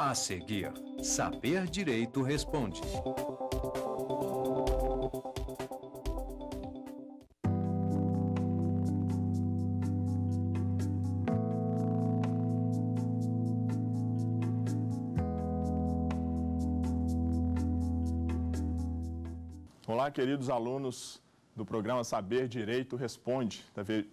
A seguir, Saber Direito Responde. Olá, queridos alunos do programa Saber Direito Responde,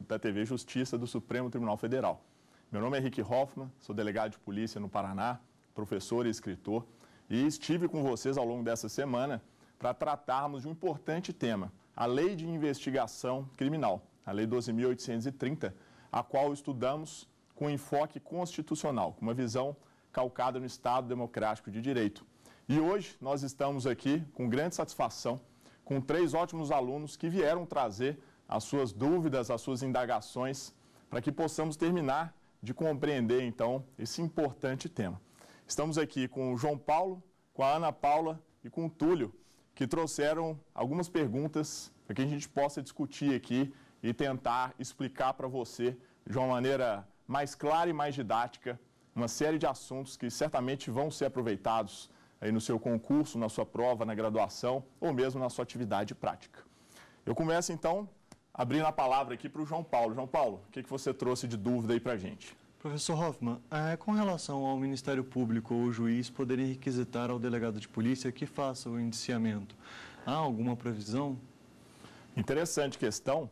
da TV Justiça do Supremo Tribunal Federal. Meu nome é Henrique Hoffman, sou delegado de polícia no Paraná, professor e escritor, e estive com vocês ao longo dessa semana para tratarmos de um importante tema, a Lei de Investigação Criminal, a Lei 12.830, a qual estudamos com enfoque constitucional, com uma visão calcada no Estado Democrático de Direito. E hoje nós estamos aqui com grande satisfação com 3 ótimos alunos que vieram trazer as suas dúvidas, as suas indagações, para que possamos terminar de compreender, então, esse importante tema. Estamos aqui com o João Paulo, com a Ana Paula e com o Túlio, que trouxeram algumas perguntas para que a gente possa discutir aqui e tentar explicar para você, de uma maneira mais clara e mais didática, uma série de assuntos que certamente vão ser aproveitados aí no seu concurso, na sua prova, na graduação ou mesmo na sua atividade prática. Eu começo, então, abrindo a palavra aqui para o João Paulo. João Paulo, o que você trouxe de dúvida aí para a gente? Professor Hoffman, com relação ao Ministério Público ou o juiz poderem requisitar ao delegado de polícia que faça o indiciamento, há alguma previsão? Interessante questão,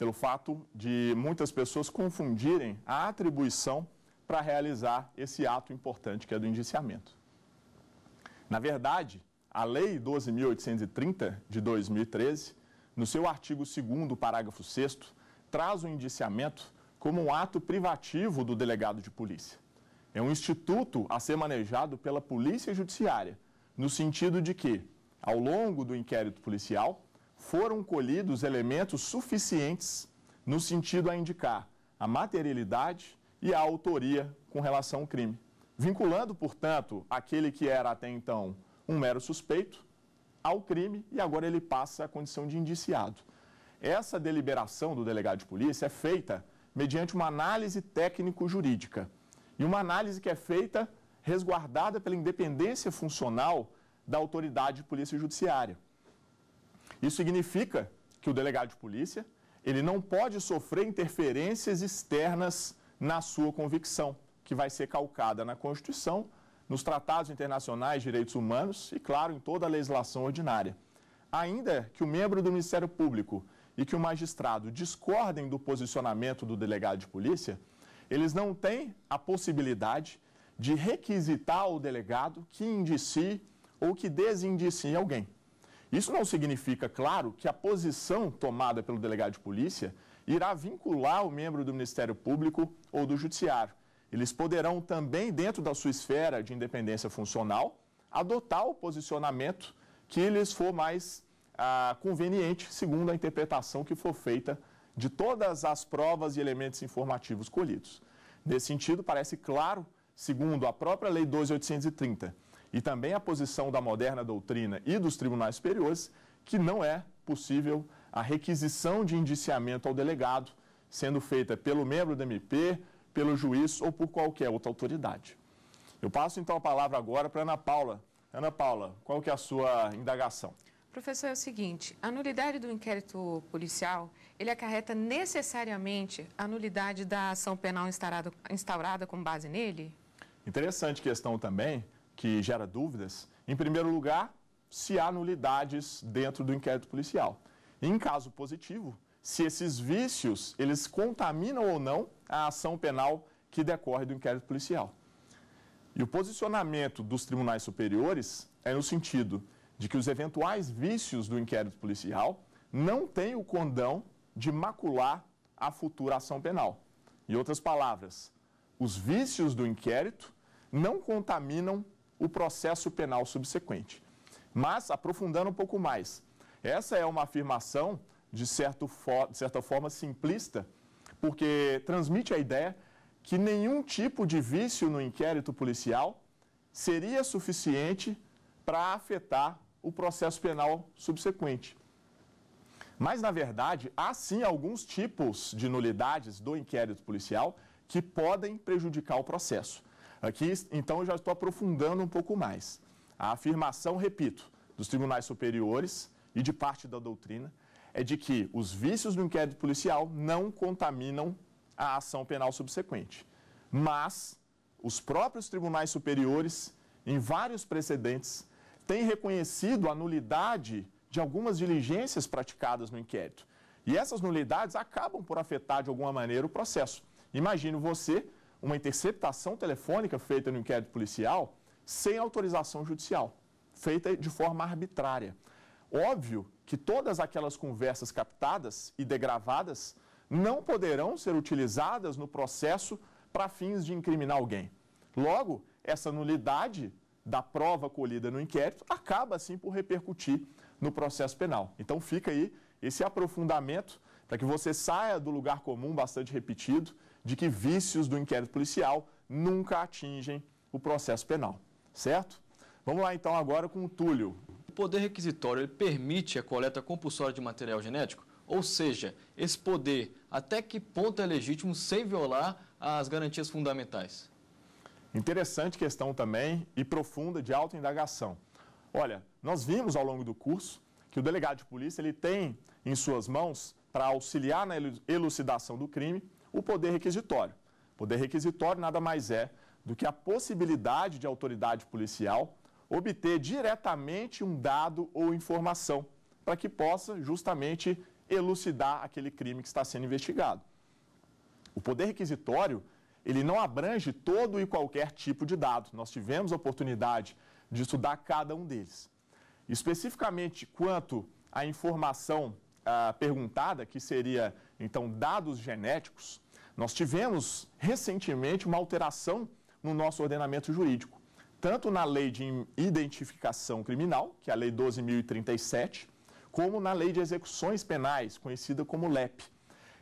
pelo fato de muitas pessoas confundirem a atribuição para realizar esse ato importante que é do indiciamento. Na verdade, a Lei 12.830 de 2013, no seu artigo 2º, parágrafo 6º, traz o indiciamento como um ato privativo do delegado de polícia. É um instituto a ser manejado pela Polícia Judiciária, no sentido de que, ao longo do inquérito policial, foram colhidos elementos suficientes no sentido a indicar a materialidade e a autoria com relação ao crime, vinculando, portanto, aquele que era até então um mero suspeito ao crime e agora ele passa à condição de indiciado. Essa deliberação do delegado de polícia é feita mediante uma análise técnico-jurídica e uma análise que é feita resguardada pela independência funcional da autoridade de polícia judiciária. Isso significa que o delegado de polícia ele não pode sofrer interferências externas na sua convicção, que vai ser calcada na Constituição, nos tratados internacionais de direitos humanos e, claro, em toda a legislação ordinária. Ainda que o membro do Ministério Público e que o magistrado discordem do posicionamento do delegado de polícia, eles não têm a possibilidade de requisitar ao delegado que indicie ou que desindicie alguém. Isso não significa, claro, que a posição tomada pelo delegado de polícia irá vincular o membro do Ministério Público ou do Judiciário. Eles poderão também, dentro da sua esfera de independência funcional, adotar o posicionamento que lhes for mais conveniente, segundo a interpretação que for feita de todas as provas e elementos informativos colhidos. Nesse sentido, parece claro, segundo a própria Lei 12.830 e também a posição da moderna doutrina e dos tribunais superiores, que não é possível a requisição de indiciamento ao delegado, sendo feita pelo membro do MP, pelo juiz ou por qualquer outra autoridade. Eu passo então a palavra agora para Ana Paula. Ana Paula, qual que é a sua indagação? Professor, é o seguinte, a nulidade do inquérito policial, ele acarreta necessariamente a nulidade da ação penal instaurada com base nele? Interessante questão também, que gera dúvidas. Em primeiro lugar, se há nulidades dentro do inquérito policial. Em caso positivo, se esses vícios, eles contaminam ou não a ação penal que decorre do inquérito policial. E o posicionamento dos tribunais superiores é no sentido de que os eventuais vícios do inquérito policial não têm o condão de macular a futura ação penal. Em outras palavras, os vícios do inquérito não contaminam o processo penal subsequente. Mas, aprofundando um pouco mais, essa é uma afirmação de certa forma simplista, porque transmite a ideia que nenhum tipo de vício no inquérito policial seria suficiente para afetar o processo penal subsequente. Mas, na verdade, há sim alguns tipos de nulidades do inquérito policial que podem prejudicar o processo. Aqui, então, eu já estou aprofundando um pouco mais. A afirmação, repito, dos tribunais superiores e de parte da doutrina é de que os vícios do inquérito policial não contaminam a ação penal subsequente. Mas os próprios tribunais superiores, em vários precedentes, têm reconhecido a nulidade de algumas diligências praticadas no inquérito. E essas nulidades acabam por afetar de alguma maneira o processo. Imagine você uma interceptação telefônica feita no inquérito policial sem autorização judicial, feita de forma arbitrária. Óbvio que todas aquelas conversas captadas e degravadas não poderão ser utilizadas no processo para fins de incriminar alguém. Logo, essa nulidade da prova colhida no inquérito acaba, assim, por repercutir no processo penal. Então, fica aí esse aprofundamento para que você saia do lugar comum bastante repetido de que vícios do inquérito policial nunca atingem o processo penal, certo? Vamos lá, então, agora com o Túlio. O poder requisitório ele permite a coleta compulsória de material genético? Ou seja, esse poder, até que ponto é legítimo sem violar as garantias fundamentais? Interessante questão também e profunda de autoindagação. Olha, nós vimos ao longo do curso que o delegado de polícia ele tem em suas mãos, para auxiliar na elucidação do crime, o poder requisitório. O poder requisitório nada mais é do que a possibilidade de autoridade policial obter diretamente um dado ou informação para que possa justamente elucidar aquele crime que está sendo investigado. O poder requisitório, ele não abrange todo e qualquer tipo de dado. Nós tivemos a oportunidade de estudar cada um deles. Especificamente quanto à informação perguntada, que seria, então, dados genéticos, nós tivemos recentemente uma alteração no nosso ordenamento jurídico, tanto na Lei de Identificação Criminal, que é a Lei 12.037, como na Lei de Execuções Penais, conhecida como LEP.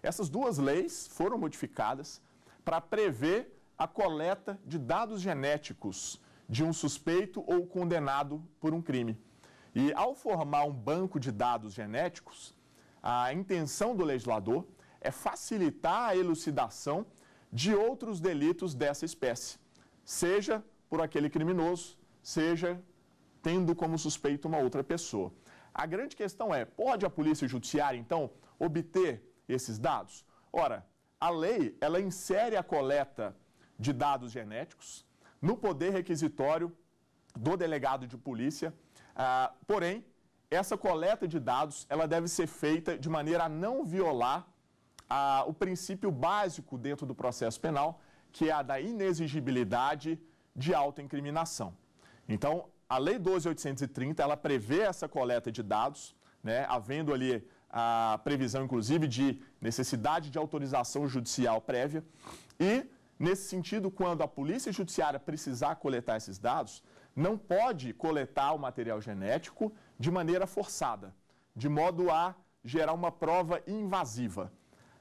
Essas duas leis foram modificadas para prever a coleta de dados genéticos de um suspeito ou condenado por um crime. E ao formar um banco de dados genéticos, a intenção do legislador é facilitar a elucidação de outros delitos dessa espécie, seja por aquele criminoso, seja tendo como suspeito uma outra pessoa. A grande questão é, pode a Polícia Judiciária, então, obter esses dados? Ora, a lei, ela insere a coleta de dados genéticos no poder requisitório do delegado de polícia, porém, essa coleta de dados, ela deve ser feita de maneira a não violar o princípio básico dentro do processo penal, que é a da inexigibilidade de autoincriminação. Então, a Lei 12.830, ela prevê essa coleta de dados, né, havendo ali a previsão, inclusive, de necessidade de autorização judicial prévia. E, nesse sentido, quando a Polícia Judiciária precisar coletar esses dados, não pode coletar o material genético de maneira forçada, de modo a gerar uma prova invasiva.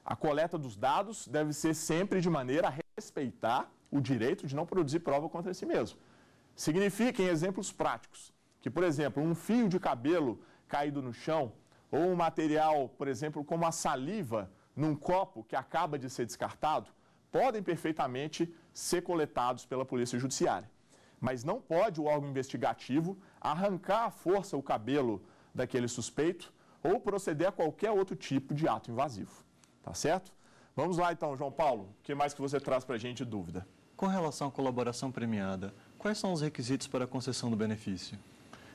A coleta dos dados deve ser sempre de maneira a respeitar o direito de não produzir prova contra si mesmo. Significa, em exemplos práticos, que, por exemplo, um fio de cabelo caído no chão ou um material, por exemplo, como a saliva num copo que acaba de ser descartado, podem perfeitamente ser coletados pela Polícia Judiciária. Mas não pode o órgão investigativo arrancar à força o cabelo daquele suspeito ou proceder a qualquer outro tipo de ato invasivo. Tá certo? Vamos lá então, João Paulo. O que mais que você traz para a gente de dúvida? Com relação à colaboração premiada, quais são os requisitos para a concessão do benefício?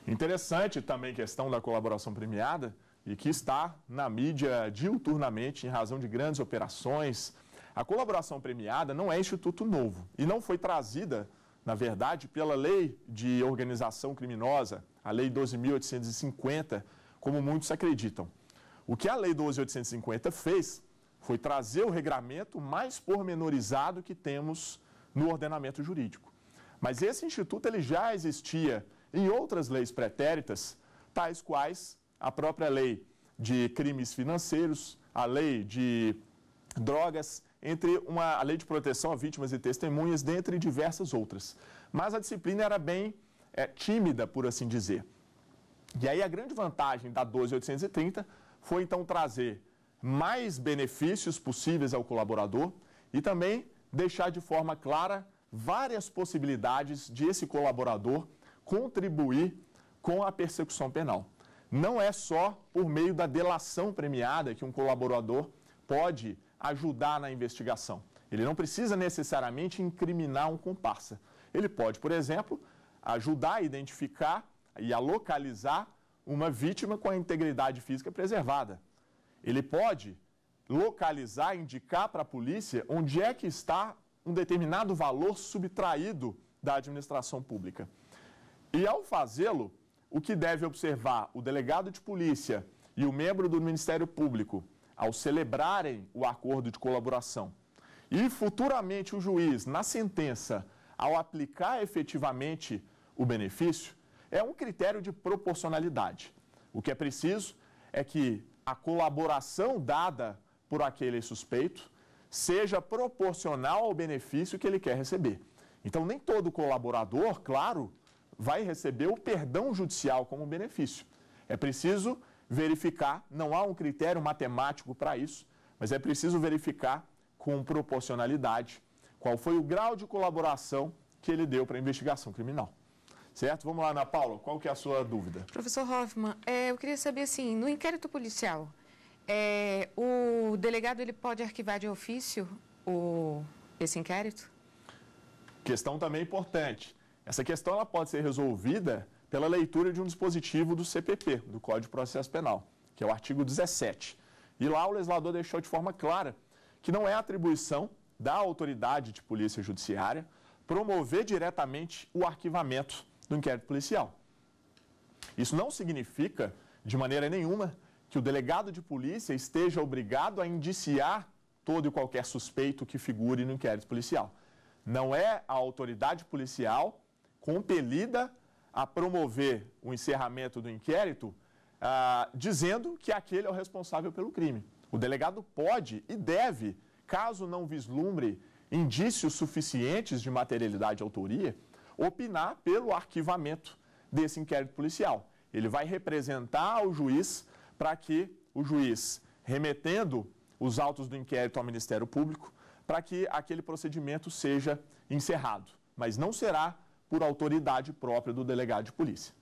Interessante também a questão da colaboração premiada e que está na mídia diuturnamente em razão de grandes operações. A colaboração premiada não é instituto novo e não foi trazida, na verdade, pela Lei de Organização Criminosa, a Lei 12.850, como muitos acreditam. O que a Lei 12.850 fez foi trazer o regramento mais pormenorizado que temos no ordenamento jurídico. Mas esse instituto ele já existia em outras leis pretéritas, tais quais a própria Lei de Crimes Financeiros, a Lei de Drogas, a Lei de Proteção a Vítimas e Testemunhas, dentre diversas outras. Mas a disciplina era bem tímida, por assim dizer. E aí a grande vantagem da 12.830 foi então trazer mais benefícios possíveis ao colaborador e também deixar de forma clara várias possibilidades de esse colaborador contribuir com a persecução penal. Não é só por meio da delação premiada que um colaborador pode ajudar na investigação. Ele não precisa necessariamente incriminar um comparsa. Ele pode, por exemplo, ajudar a identificar e a localizar uma vítima com a integridade física preservada. Ele pode localizar, indicar para a polícia onde é que está um determinado valor subtraído da administração pública. E ao fazê-lo, o que deve observar o delegado de polícia e o membro do Ministério Público ao celebrarem o acordo de colaboração e futuramente o juiz, na sentença, ao aplicar efetivamente o benefício, é um critério de proporcionalidade. O que é preciso é que a colaboração dada por aquele suspeito seja proporcional ao benefício que ele quer receber. Então, nem todo colaborador, claro, vai receber o perdão judicial como benefício. É preciso verificar, não há um critério matemático para isso, mas é preciso verificar com proporcionalidade qual foi o grau de colaboração que ele deu para a investigação criminal. Certo? Vamos lá, Ana Paula, qual que é a sua dúvida? Professor Hoffman, eu queria saber, assim, no inquérito policial, o delegado ele pode arquivar de ofício esse inquérito? Questão também importante. Essa questão ela pode ser resolvida pela leitura de um dispositivo do CPP, do Código de Processo Penal, que é o artigo 17. E lá o legislador deixou de forma clara que não é atribuição da autoridade de polícia judiciária promover diretamente o arquivamento do inquérito policial. Isso não significa, de maneira nenhuma, que o delegado de polícia esteja obrigado a indiciar todo e qualquer suspeito que figure no inquérito policial. Não é a autoridade policial compelida a promover o encerramento do inquérito dizendo que aquele é o responsável pelo crime. O delegado pode e deve, caso não vislumbre indícios suficientes de materialidade e autoria, opinar pelo arquivamento desse inquérito policial. Ele vai representar ao juiz para que o juiz, remetendo os autos do inquérito ao Ministério Público, para que aquele procedimento seja encerrado. Mas não será por autoridade própria do delegado de polícia.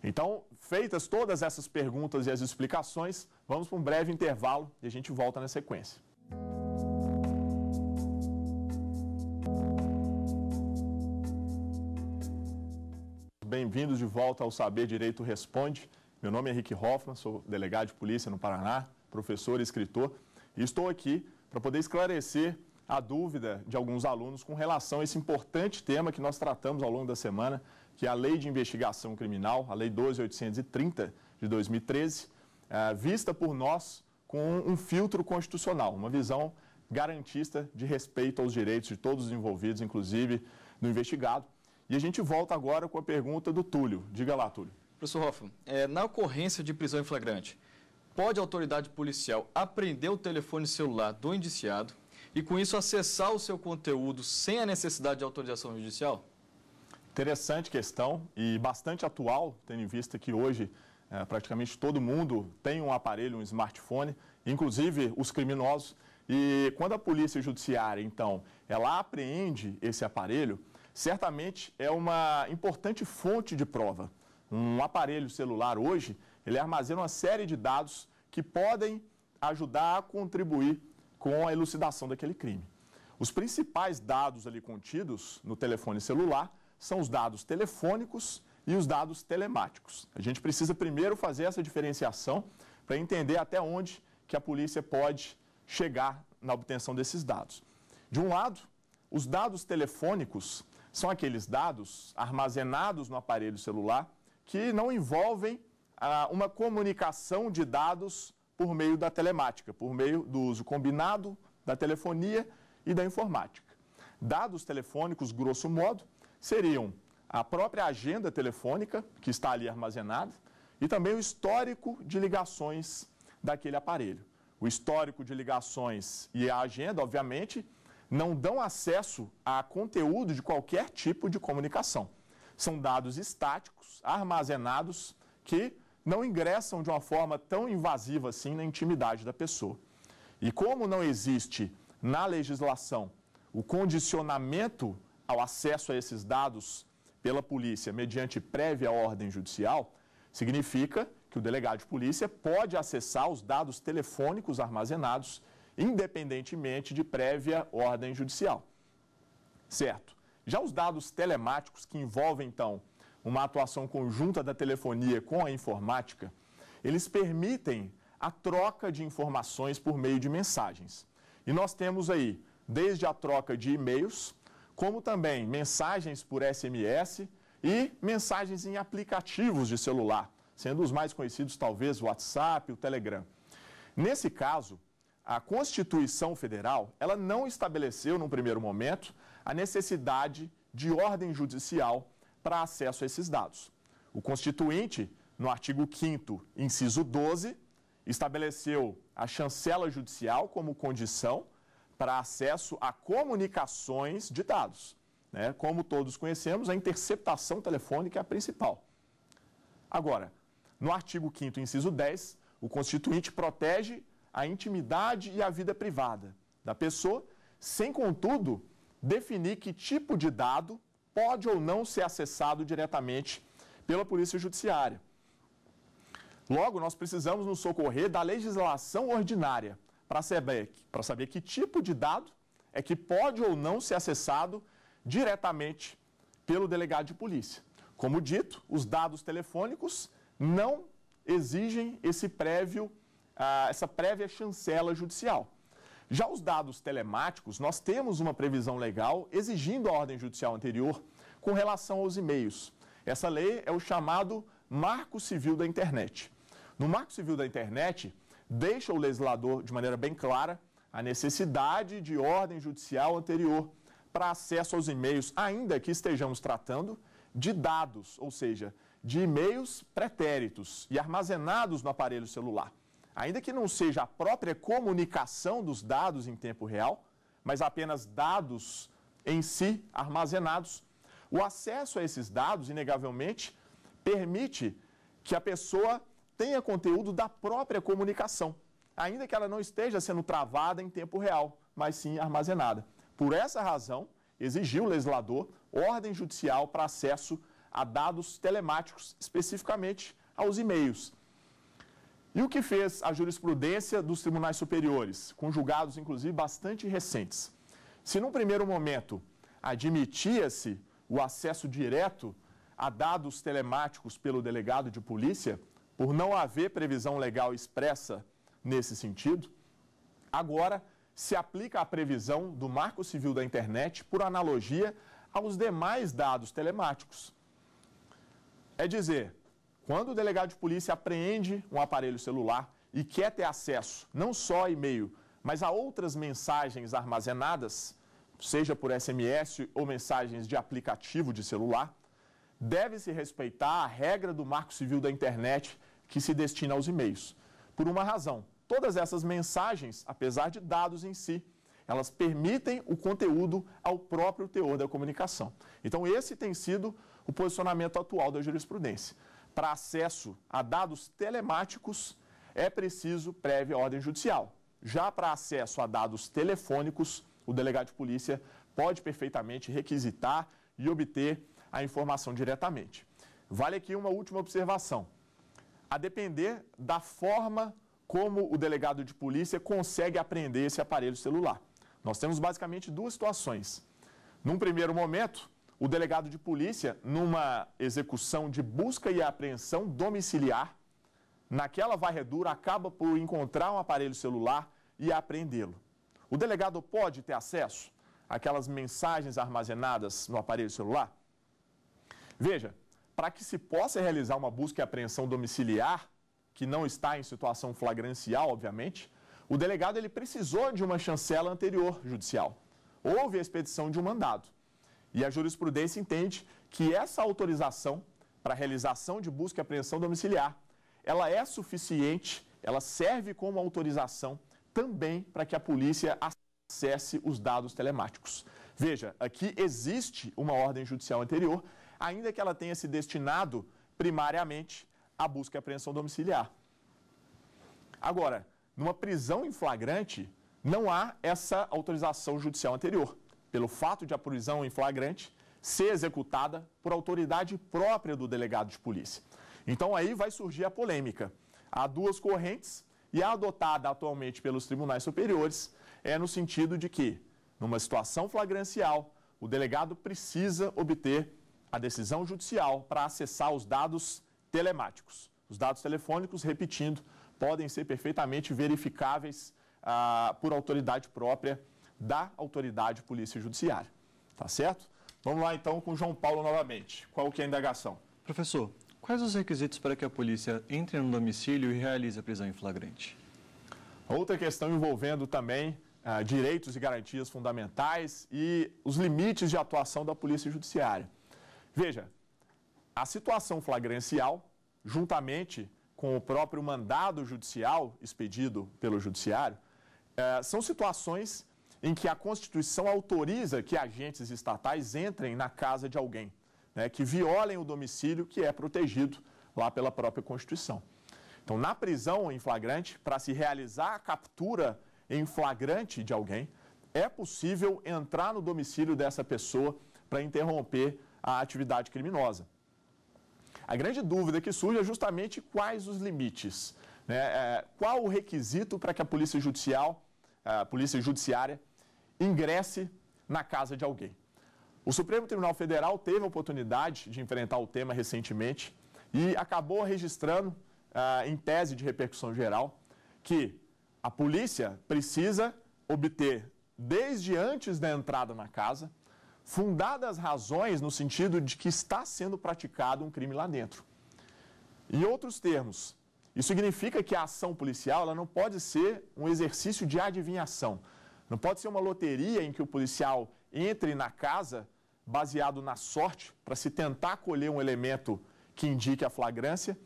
Então, feitas todas essas perguntas e as explicações, vamos para um breve intervalo e a gente volta na sequência. Bem-vindos de volta ao Saber Direito Responde. Meu nome é Henrique Hoffman, sou delegado de polícia no Paraná, professor e escritor, e estou aqui para poder esclarecer a dúvida de alguns alunos com relação a esse importante tema que nós tratamos ao longo da semana, que é a Lei de Investigação Criminal, a Lei 12.830 de 2013, vista por nós com um filtro constitucional, uma visão garantista de respeito aos direitos de todos os envolvidos, inclusive do investigado. E a gente volta agora com a pergunta do Túlio. Diga lá, Túlio. Professor Hoffman, na ocorrência de prisão em flagrante, pode a autoridade policial apreender o telefone celular do indiciado e, com isso, acessar o seu conteúdo sem a necessidade de autorização judicial? Interessante questão e bastante atual, tendo em vista que hoje praticamente todo mundo tem um aparelho, um smartphone, inclusive os criminosos. E quando a polícia judiciária, então, ela apreende esse aparelho, certamente é uma importante fonte de prova. Um aparelho celular hoje, ele armazena uma série de dados que podem ajudar a contribuir com a elucidação daquele crime. Os principais dados ali contidos no telefone celular são os dados telefônicos e os dados telemáticos. A gente precisa primeiro fazer essa diferenciação para entender até onde que a polícia pode chegar na obtenção desses dados. De um lado, os dados telefônicos são aqueles dados armazenados no aparelho celular que não envolvem uma comunicação de dados por meio da telemática, por meio do uso combinado da telefonia e da informática. Dados telefônicos, grosso modo, seriam a própria agenda telefônica, que está ali armazenada, e também o histórico de ligações daquele aparelho. O histórico de ligações e a agenda, obviamente, não dão acesso a conteúdo de qualquer tipo de comunicação. São dados estáticos, armazenados, que não ingressam de uma forma tão invasiva assim na intimidade da pessoa. E como não existe na legislação o condicionamento ao acesso a esses dados pela polícia mediante prévia ordem judicial significa que o delegado de polícia pode acessar os dados telefônicos armazenados independentemente de prévia ordem judicial. Certo? Já os dados telemáticos, que envolvem, então, uma atuação conjunta da telefonia com a informática, eles permitem a troca de informações por meio de mensagens. E nós temos aí, desde a troca de e-mails, como também mensagens por SMS e mensagens em aplicativos de celular, sendo os mais conhecidos talvez o WhatsApp, o Telegram. Nesse caso, a Constituição Federal, ela não estabeleceu, num primeiro momento, a necessidade de ordem judicial para acesso a esses dados. O Constituinte, no artigo 5º, inciso 12, estabeleceu a chancela judicial como condição para acesso a comunicações de dados. Como todos conhecemos, a interceptação telefônica é a principal. Agora, no artigo 5º, inciso 10, o Constituinte protege a intimidade e a vida privada da pessoa, sem, contudo, definir que tipo de dado pode ou não ser acessado diretamente pela Polícia Judiciária. Logo, nós precisamos nos socorrer da legislação ordinária para saber que tipo de dado é que pode ou não ser acessado diretamente pelo delegado de polícia. Como dito, os dados telefônicos não exigem essa prévia chancela judicial. Já os dados telemáticos, nós temos uma previsão legal exigindo a ordem judicial anterior com relação aos e-mails. Essa lei é o chamado Marco Civil da Internet. No Marco Civil da Internet, deixa o legislador de maneira bem clara a necessidade de ordem judicial anterior para acesso aos e-mails, ainda que estejamos tratando de dados, ou seja, de e-mails pretéritos e armazenados no aparelho celular. Ainda que não seja a própria comunicação dos dados em tempo real, mas apenas dados em si armazenados, o acesso a esses dados, inegavelmente, permite que a pessoa tenha conteúdo da própria comunicação, ainda que ela não esteja sendo travada em tempo real, mas sim armazenada. Por essa razão, exigiu o legislador ordem judicial para acesso a dados telemáticos, especificamente aos e-mails. E o que fez a jurisprudência dos tribunais superiores, com julgados inclusive bastante recentes? Se num primeiro momento admitia-se o acesso direto a dados telemáticos pelo delegado de polícia, por não haver previsão legal expressa nesse sentido, agora se aplica a previsão do Marco Civil da Internet por analogia aos demais dados telemáticos. É dizer, quando o delegado de polícia apreende um aparelho celular e quer ter acesso não só a e-mail, mas a outras mensagens armazenadas, seja por SMS ou mensagens de aplicativo de celular, deve-se respeitar a regra do Marco Civil da Internet que se destina aos e-mails. Por uma razão, todas essas mensagens, apesar de dados em si, elas permitem o conteúdo ao próprio teor da comunicação. Então, esse tem sido o posicionamento atual da jurisprudência. Para acesso a dados telemáticos, é preciso prévia ordem judicial. Já para acesso a dados telefônicos, o delegado de polícia pode perfeitamente requisitar e obter a informação diretamente. Vale aqui uma última observação. A depender da forma como o delegado de polícia consegue apreender esse aparelho celular. Nós temos basicamente duas situações. Num primeiro momento, o delegado de polícia, numa execução de busca e apreensão domiciliar, naquela varredura acaba por encontrar um aparelho celular e apreendê-lo. O delegado pode ter acesso àquelas mensagens armazenadas no aparelho celular? Veja, para que se possa realizar uma busca e apreensão domiciliar, que não está em situação flagrancial, obviamente, o delegado ele precisou de uma chancela anterior judicial. Houve a expedição de um mandado. E a jurisprudência entende que essa autorização para a realização de busca e apreensão domiciliar, ela é suficiente, ela serve como autorização também para que a polícia acesse os dados telemáticos. Veja, aqui existe uma ordem judicial anterior, ainda que ela tenha se destinado primariamente à busca e apreensão domiciliar. Agora, numa prisão em flagrante, não há essa autorização judicial anterior. pelo fato de a prisão em flagrante ser executada por autoridade própria do delegado de polícia. Então aí vai surgir a polêmica. Há duas correntes e a adotada atualmente pelos tribunais superiores é no sentido de que, numa situação flagrancial, o delegado precisa obter a decisão judicial para acessar os dados telemáticos. Os dados telefônicos, repetindo, podem ser perfeitamente verificáveis por autoridade própria da autoridade de polícia judiciária. Tá certo? Vamos lá então com o João Paulo novamente. Qual que é a indagação? Professor, quais os requisitos para que a polícia entre no domicílio e realize a prisão em flagrante? Outra questão envolvendo também direitos e garantias fundamentais e os limites de atuação da polícia judiciária. Veja, a situação flagrancial, juntamente com o próprio mandado judicial expedido pelo judiciário, são situações em que a Constituição autoriza que agentes estatais entrem na casa de alguém, né, que violem o domicílio que é protegido lá pela própria Constituição. Então, na prisão em flagrante, para se realizar a captura em flagrante de alguém, é possível entrar no domicílio dessa pessoa para interromper a atividade criminosa. A grande dúvida que surge é justamente quais os limites, né? Qual o requisito para que a polícia judiciária ingresse na casa de alguém. O Supremo Tribunal Federal teve a oportunidade de enfrentar o tema recentemente e acabou registrando, em tese de repercussão geral, que a polícia precisa obter, desde antes da entrada na casa, fundadas razões no sentido de que está sendo praticado um crime lá dentro. Em outros termos, isso significa que a ação policial ela não pode ser um exercício de adivinhação. Não pode ser uma loteria em que o policial entre na casa baseado na sorte para se tentar colher um elemento que indique a flagrância,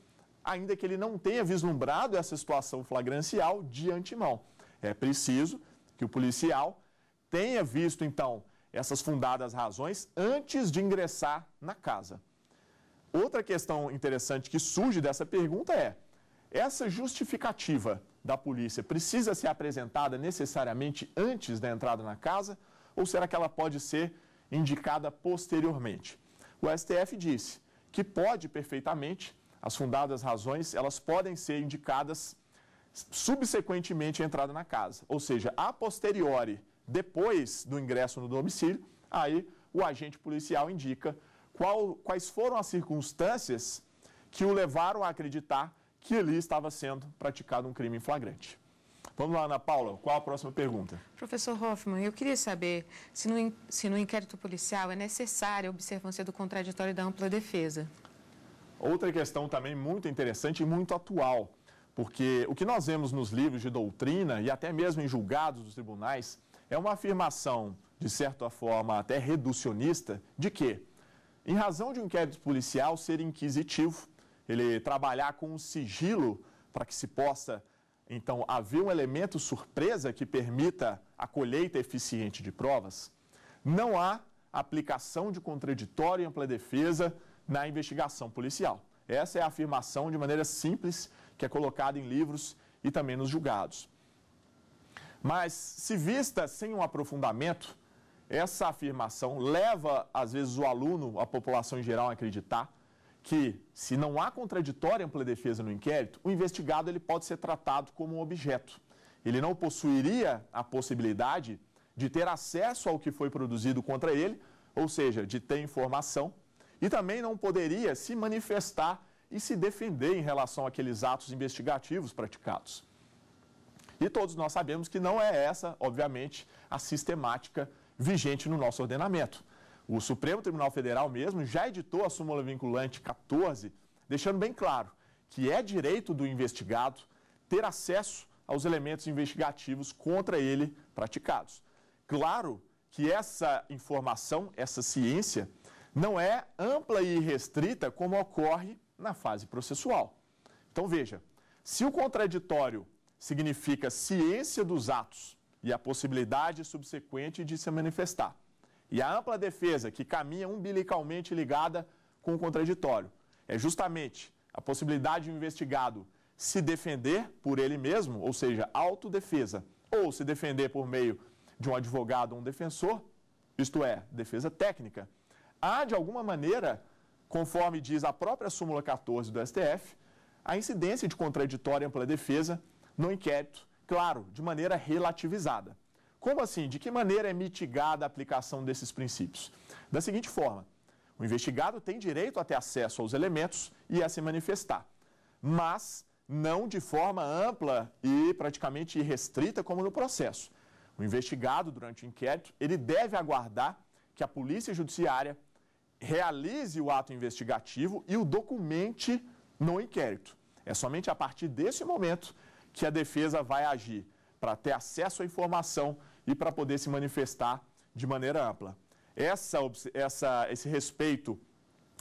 ainda que ele não tenha vislumbrado essa situação flagrancial de antemão. É preciso que o policial tenha visto, então, essas fundadas razões antes de ingressar na casa. Outra questão interessante que surge dessa pergunta é: essa justificativa da polícia precisa ser apresentada necessariamente antes da entrada na casa ou será que ela pode ser indicada posteriormente? O STF disse que pode perfeitamente, as fundadas razões, elas podem ser indicadas subsequentemente à entrada na casa, ou seja, a posteriori, depois do ingresso no domicílio, aí o agente policial indica quais foram as circunstâncias que o levaram a acreditar que ali estava sendo praticado um crime em flagrante. Vamos lá, Ana Paula, qual a próxima pergunta? Professor Hoffman, eu queria saber se no inquérito policial é necessária a observância do contraditório da ampla defesa. Outra questão também muito interessante e muito atual, porque o que nós vemos nos livros de doutrina e até mesmo em julgados dos tribunais é uma afirmação, de certa forma até reducionista, de que, em razão de um inquérito policial ser inquisitivo, ele trabalhar com um sigilo para que se possa, então, haver um elemento surpresa que permita a colheita eficiente de provas, não há aplicação de contraditório e ampla defesa na investigação policial. Essa é a afirmação de maneira simples que é colocada em livros e também nos julgados. Mas, se vista sem um aprofundamento, essa afirmação leva, às vezes, o aluno, a população em geral, a acreditar que, se não há contraditório e ampla defesa no inquérito, o investigado ele pode ser tratado como um objeto. Ele não possuiria a possibilidade de ter acesso ao que foi produzido contra ele, ou seja, de ter informação, e também não poderia se manifestar e se defender em relação àqueles atos investigativos praticados. E todos nós sabemos que não é essa, obviamente, a sistemática vigente no nosso ordenamento. O Supremo Tribunal Federal mesmo já editou a súmula vinculante 14, deixando bem claro que é direito do investigado ter acesso aos elementos investigativos contra ele praticados. Claro que essa informação, essa ciência, não é ampla e restrita como ocorre na fase processual. Então veja, se o contraditório significa ciência dos atos e a possibilidade subsequente de se manifestar, e a ampla defesa que caminha umbilicalmente ligada com o contraditório, é justamente a possibilidade de um investigado se defender por ele mesmo, ou seja, autodefesa, ou se defender por meio de um advogado ou um defensor, isto é, defesa técnica, há, de alguma maneira, conforme diz a própria súmula 14 do STF, a incidência de contraditório e ampla defesa no inquérito, claro, de maneira relativizada. Como assim? De que maneira é mitigada a aplicação desses princípios? Da seguinte forma, o investigado tem direito a ter acesso aos elementos e a se manifestar, mas não de forma ampla e praticamente irrestrita como no processo. O investigado, durante o inquérito, ele deve aguardar que a Polícia Judiciária realize o ato investigativo e o documente no inquérito. É somente a partir desse momento que a defesa vai agir para ter acesso à informação e para poder se manifestar de maneira ampla. Esse respeito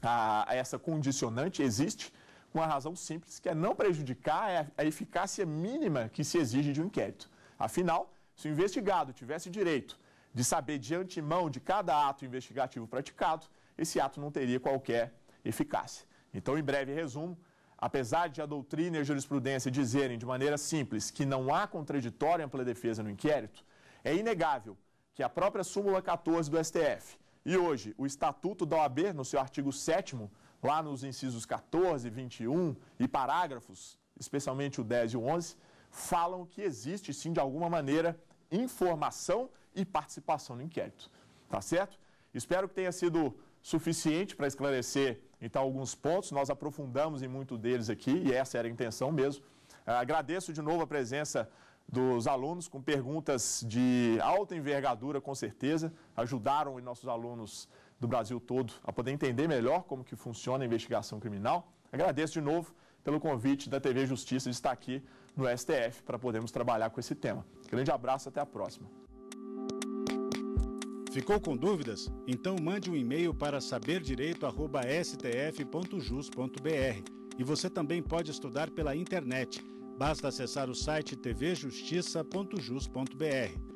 a essa condicionante existe com uma razão simples, que é não prejudicar a eficácia mínima que se exige de um inquérito. Afinal, se o investigado tivesse direito de saber de antemão de cada ato investigativo praticado, esse ato não teria qualquer eficácia. Então, em breve resumo, apesar de a doutrina e a jurisprudência dizerem de maneira simples que não há contraditório em ampla defesa no inquérito, é inegável que a própria súmula 14 do STF e hoje o Estatuto da OAB, no seu artigo 7º, lá nos incisos 14, 21 e parágrafos, especialmente o 10 e o 11, falam que existe, sim, de alguma maneira, informação e participação no inquérito. Tá certo? Espero que tenha sido suficiente para esclarecer, então, alguns pontos. Nós aprofundamos em muito deles aqui e essa era a intenção mesmo. Agradeço de novo a presença dos alunos com perguntas de alta envergadura, com certeza. Ajudaram os nossos alunos do Brasil todo a poder entender melhor como que funciona a investigação criminal. Agradeço de novo pelo convite da TV Justiça de estar aqui no STF para podermos trabalhar com esse tema. Grande abraço, até a próxima. Ficou com dúvidas? Então mande um e-mail para saberdireito@stf.jus.br. E você também pode estudar pela internet. Basta acessar o site tvjustiça.jus.br.